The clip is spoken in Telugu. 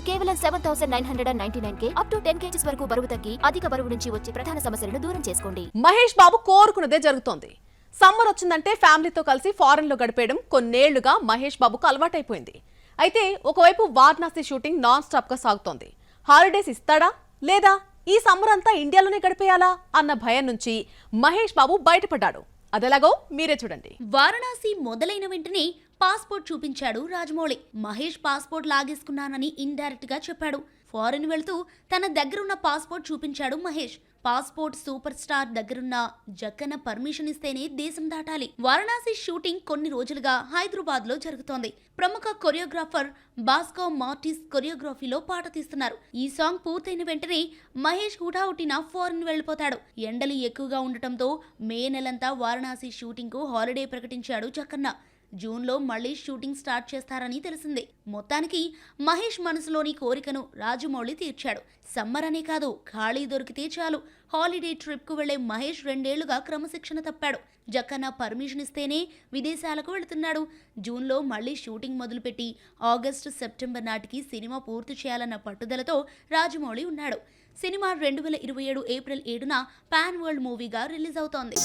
కేవలం 7,999K అప్ టు 10 kgs వరకు బరువు తగ్గి అధిక బరువు నుంచి వచ్చే ప్రధాన సమస్యలను దూరం చేసుకోండి. మహేష్ బాబు కోరుకున్నదే జరుగుతోంది. సమ్మర్ వచ్చిందంటే ఫ్యామిలీతో కలిసి ఫారెన్ లో గడిపేయడం కొన్నేళ్లుగా మహేష్ బాబుకు అలవాటైపోయింది. అయితే ఒకవైపు వారణాసి షూటింగ్ నాన్ స్టాప్ గా సాగుతోంది. హాలిడేస్ ఇస్తాడా లేదా ఈ సమ్మర్ అంతా ఇండియాలోనే గడిపేయాలా అన్న భయం నుంచి మహేష్ బాబు బయటపడ్డాడు. అదెలాగో మీరే చూడండి. వారణాసి మొదలైన వెంటనే పాస్పోర్ట్ చూపించాడు రాజమౌళి. మహేష్ పాస్పోర్ట్ లాగేసుకున్నానని ఇండైరెక్ట్ గా చెప్పాడు. ఫారెన్ వెళ్తూ తన దగ్గరున్న పాస్పోర్ట్ చూపించాడు మహేష్. పాస్పోర్ట్ సూపర్ స్టార్ దగ్గరున్న జక్కన పర్మిషన్ ఇస్తేనే దేశం దాటాలి. వారణాసి షూటింగ్ కొన్ని రోజులుగా హైదరాబాద్ లో జరుగుతోంది. ప్రముఖ కొరియోగ్రాఫర్ బాస్కో మార్టిస్ కొరియోగ్రఫీలో పాట తీస్తున్నారు. ఈ సాంగ్ పూర్తయిన వెంటనే మహేష్ హుటాహుటిన ఫారెన్ వెళ్లిపోతాడు. ఎండలు ఎక్కువగా ఉండటంతో మే నెలంతా వారణాసి షూటింగ్ కు హాలిడే ప్రకటించాడు జక్కన్న. జూన్లో మళ్లీ షూటింగ్ స్టార్ట్ చేస్తారని తెలిసింది. మొత్తానికి మహేష్ మనసులోని కోరికను రాజమౌళి తీర్చాడు. సమ్మర్ అనే కాదు, ఖాళీ దొరికితే చాలు హాలిడే ట్రిప్ కు వెళ్లే మహేష్ 2 ఏళ్లుగా క్రమశిక్షణ తప్పాడు. జక్కన్న పర్మిషన్ ఇస్తేనే విదేశాలకు వెళుతున్నాడు. జూన్లో మళ్లీ షూటింగ్ మొదలుపెట్టి ఆగస్టు సెప్టెంబర్ నాటికి సినిమా పూర్తి చేయాలన్న పట్టుదలతో రాజమౌళి ఉన్నాడు. సినిమా 2027 ఏప్రిల్ 7న పాన్ వరల్డ్ మూవీగా రిలీజ్ అవుతోంది.